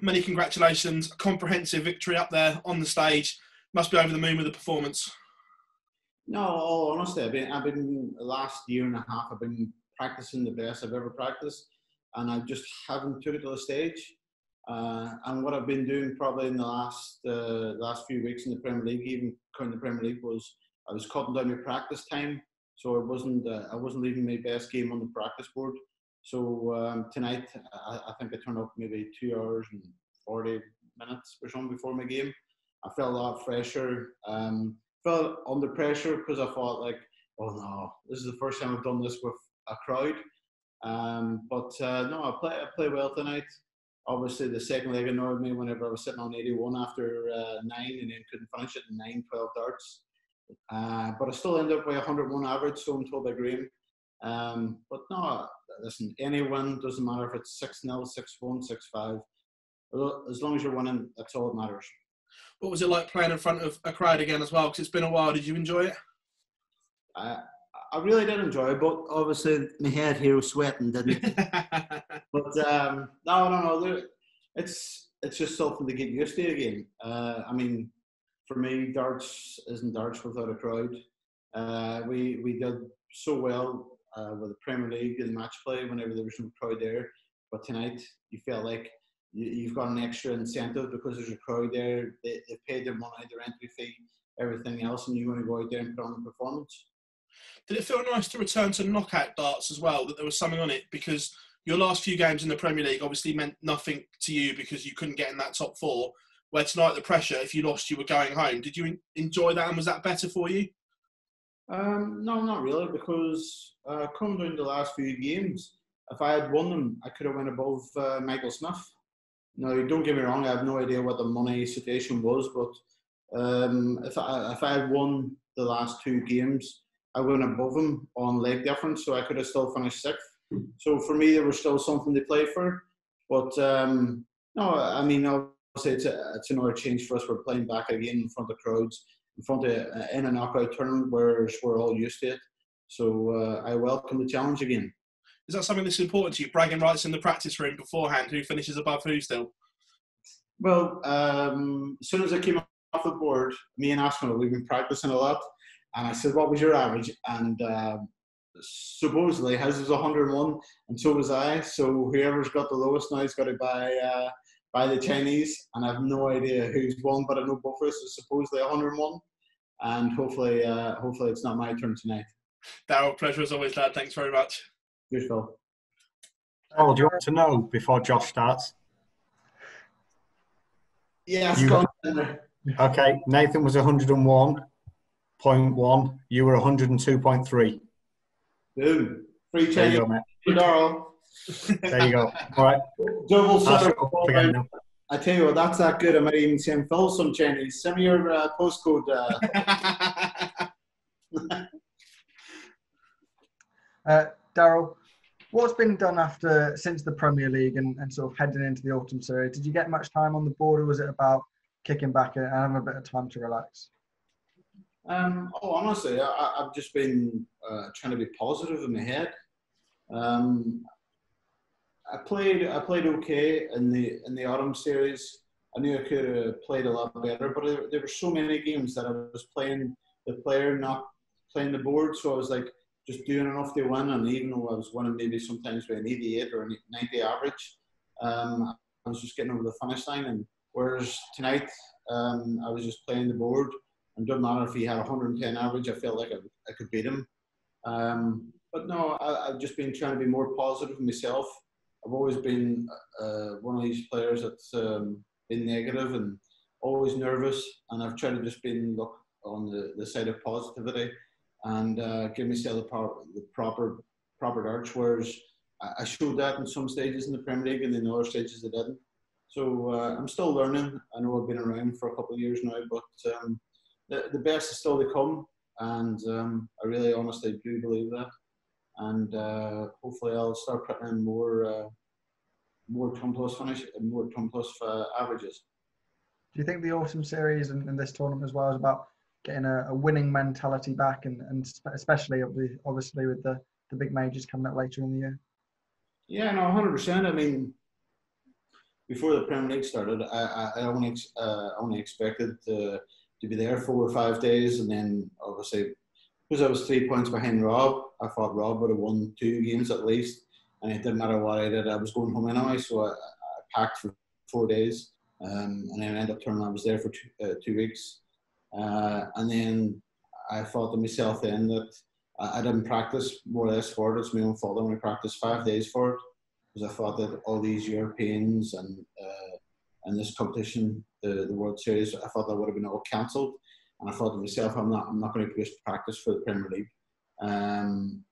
many congratulations. A comprehensive victory up there on the stage. Must be over the moon with the performance. No, all honesty, I've been the last year and a half. I've been practicing the best I've ever practiced, and I just haven't took it to the stage. And what I've been doing probably in the last few weeks in the Premier League, even counting the Premier League, was I was cutting down my practice time, so I wasn't leaving my best game on the practice board. So tonight, I think I turned up maybe 2 hours and 40 minutes or something before my game. I felt a lot fresher. Felt under pressure because I thought like, oh no, this is the first time I've done this with a crowd. But no, I play well tonight. Obviously, the second leg annoyed me whenever I was sitting on 81 after 9 and then couldn't finish it in 9-12 darts. But I still ended up with 101 average, so I'm told by Graham. But no, listen, any win, doesn't matter if it's 6-0, 6-1, 6-5. As long as you're winning, that's all that matters. What was it like playing in front of a crowd again as well? Because it's been a while. Did you enjoy it? I really did enjoy it, but obviously my head here was sweating, didn't it? But no. It's just something to get used to again. I mean, for me, darts isn't darts without a crowd. We did so well with the Premier League and match play whenever there was no crowd there. But tonight, you felt like you've got an extra incentive because there's a crowd there. They've paid their money, their entry fee, everything else, and you want to go out there and put on a performance. Did it feel nice to return to knockout darts as well, that there was something on it? Because your last few games in the Premier League obviously meant nothing to you because you couldn't get in that top four, where tonight the pressure, if you lost, you were going home. Did you enjoy that, and was that better for you? No, not really, because coming down the last few games, if I had won them, I could have went above Michael Smith. Now, don't get me wrong, I have no idea what the money situation was, but if I had won the last 2 games, I went above him on leg difference, so I could have still finished 6th. So for me, there was still something to play for. But no, I mean, obviously it's another change for us. We're playing back again in front of crowds, in a knockout tournament where we're all used to it. So I welcome the challenge again. Is that something that's important to you, bragging rights in the practice room beforehand, who finishes above who still? Well, as soon as I came off the board, me and Ashman, we've been practicing a lot. And I said, what was your average? And supposedly his was 101, and so was I. So whoever's got the lowest now has got to buy the Chinese. And I have no idea who's won, but I know both of us is supposedly 101. And hopefully it's not my turn tonight. Daryl, pleasure as always, lad. Thanks very much. Cheers, Phil. Daryl, do you want to know before Josh starts? Yes, okay, Nathan was 101.1. You were 102.3. Boom. Free change. There you go, mate. Daryl. There you go. All right. Double again. I tell you what, that's that good. I might even send Phil some Chinese. Send me your postcode. Daryl, what's been done since the Premier League and sort of heading into the autumn series? Did you get much time on the board, or was it about kicking back and having a bit of time to relax? Honestly, I've just been trying to be positive in my head. I played okay in the autumn series. I knew I could have played a lot better, but there were so many games that I was playing the player, not playing the board. So I was like just doing enough to win, and even though I was winning maybe sometimes by an 88 or a 90 average, I was just getting over the finish line. And whereas tonight, I was just playing the board. And it doesn't matter if he had 110 average, I felt like I could beat him. But no, I've just been trying to be more positive myself. I've always been one of these players that's been negative and always nervous. And I've tried to just look on the side of positivity and give myself the proper darts. Whereas I showed that in some stages in the Premier League and in other stages I didn't. So I'm still learning. I know I've been around for a couple of years now, but the best is still to come, and I really honestly do believe that. And hopefully I'll start putting in more ton plus finish and more ton plus averages. Do you think the autumn series and this tournament as well is about getting a winning mentality back, and especially obviously with the big majors coming up later in the year? Yeah, no, 100%. I mean, before the Premier League started, I only expected to be there 4 or 5 days, and then obviously because I was 3 points behind Rob, I thought Rob would have won 2 games at least, and it didn't matter what I did. I was going home anyway, so I packed for 4 days, and then I ended up turning. I was there for 2 weeks, and then I thought to myself then that I didn't practice more or less for it. It's my own fault. I only practiced 5 days for it because I thought that all these Europeans and this competition, the World Series, I thought that would have been all cancelled. And I thought to myself, I'm not going to waste practice for the Premier League. And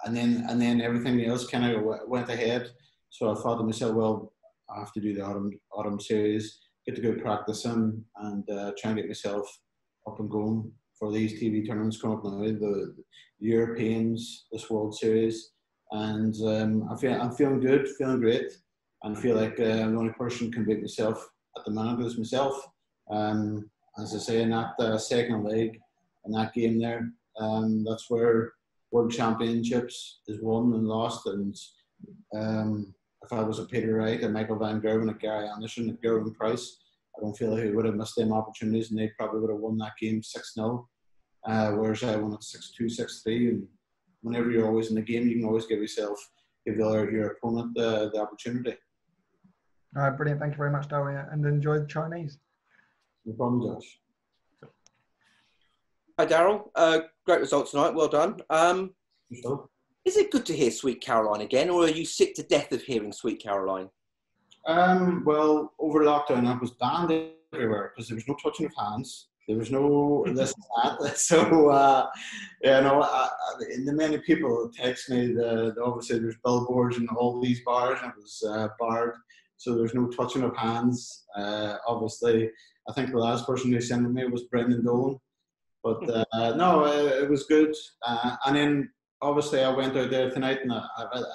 then everything else kind of went ahead. So I thought to myself, well, I have to do the autumn series, get to go practice in, and try and get myself up and going for these TV tournaments coming up now, the Europeans, this World Series, and I'm feeling good, feeling great, and I feel like the only person who can beat myself at the minute is myself. As I say, in that second leg, in that game there, that's where World Championships is won and lost. And if I was a Peter Wright, a Michael Van Gerwen, a Gary Anderson, a Gerwyn Price, I don't feel like he would have missed them opportunities, and they probably would have won that game 6-0. Whereas I won it 6-2, 6-3. And whenever you're always in the game, you can always give your opponent the opportunity. All right, brilliant. Thank you very much, Daria, and enjoy the Chinese. No problem, Josh. Hi, Daryl. Great result tonight. Well done. Is it good to hear Sweet Caroline again, or are you sick to death of hearing Sweet Caroline? Well, over lockdown, I was banned everywhere because there was no touching of hands. There was no this and that. So, the many people text me, obviously there's billboards in all these bars, and it was barred. So there's no touching of hands. Obviously, I think the last person who sent me was Brendan Dolan. But no, it was good. And then obviously I went out there tonight, and I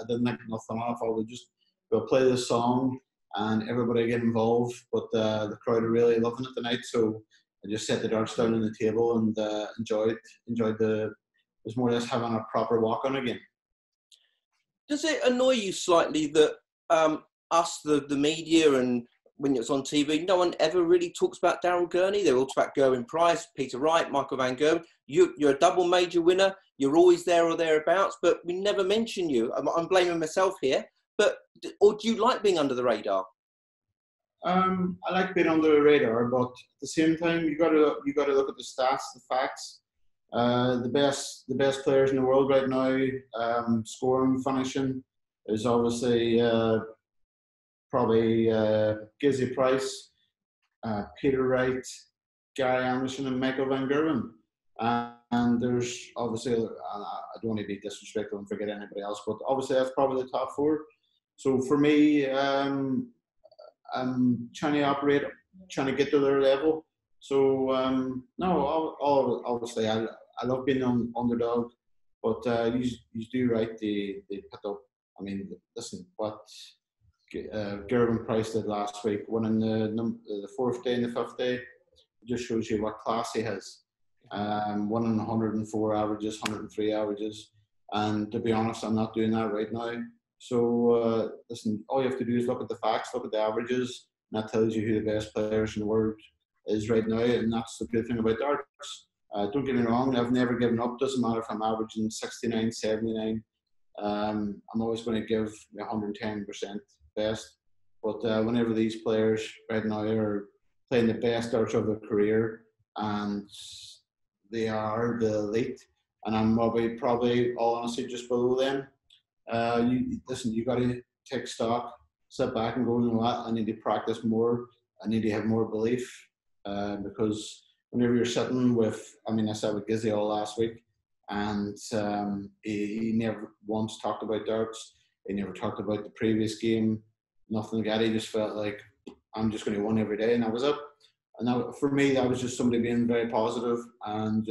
didn't think nothing off. I would just go play the song and everybody get involved. But the crowd are really loving it tonight, so I just set the darts down on the table and enjoyed it was more or less having a proper walk on again. Does it annoy you slightly that us, the media, and when it's on TV, no one ever really talks about Daryl Gurney? They all talk about Gerwyn Price, Peter Wright, Michael Van Gerwen. You're a double major winner. You're always there or thereabouts, but we never mention you. I'm blaming myself here. Or do you like being under the radar? I like being under the radar, but at the same time, you got to look at the stats, the facts. The best players in the world right now, scoring, finishing, is obviously probably Gizzy Price, Peter Wright, Gary Anderson, and Michael Van Gerwen. And there's obviously, I don't want to be disrespectful and forget anybody else, but obviously that's probably the top four. So for me, I'm trying to get to their level. So no, obviously I love being an underdog, but you do right. They put up. I mean, listen, what Gerwyn Price did last week, winning the fourth day and the fifth day, just shows you what class he has. Winning 104 averages, 103 averages, and to be honest, I'm not doing that right now. So listen, all you have to do is look at the facts, look at the averages, and that tells you who the best players in the world is right now, and that's the good thing about darts. Don't get me wrong, I've never given up. Doesn't matter if I'm averaging 69, 79. I'm always going to give 110% best. But whenever these players right now are playing the best darts of their career, and they are the elite, and I'm probably all honestly just below them. You got to take stock, sit back and go, you know what, I need to practice more. I need to have more belief because whenever you're sitting with, I sat with Gizzy all last week, and he never once talked about darts. He never talked about the previous game. Nothing like that. He just felt like I'm just going to win every day, and that was it. And that, for me, that was just somebody being very positive, and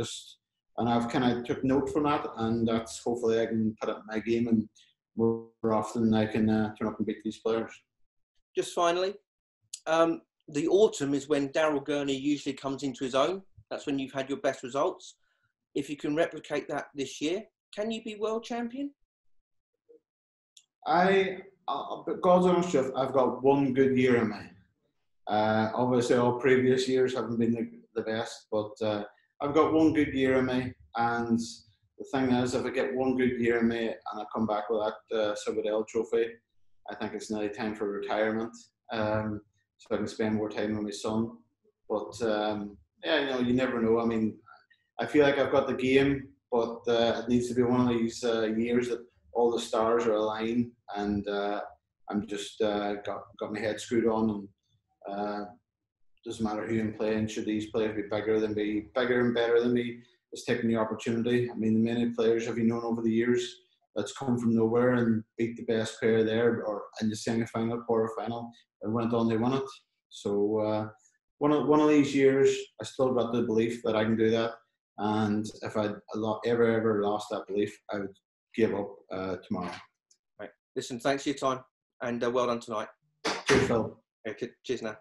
I've kind of took note from that, and that's hopefully I can put it in my game, and more often I can turn up and beat these players. Just finally, the autumn is when Daryl Gurney usually comes into his own. That's when you've had your best results. If you can replicate that this year, can you be world champion? I But God's honest truth, I've got one good year in me. Obviously, all previous years haven't been the best, but I've got one good year in me. And the thing is, if I get one good year in me and I come back with that Citadel trophy, I think it's nearly time for retirement. So I can spend more time with my son. But yeah, you never know. I mean, I feel like I've got the game, but it needs to be one of these years that all the stars are aligned, and I'm just got my head screwed on, and doesn't matter who I'm playing. Should these players be bigger and better than me? It's taking the opportunity. I mean, many players have you known over the years that's come from nowhere and beat the best player there, or in the semi-final, quarter-final, and went on to win it. So one of these years, I still got the belief that I can do that. And if I ever lost that belief, I would give up tomorrow. Right. Listen, thanks for your time, and well done tonight. Cheers, Phil. Okay, cheers now.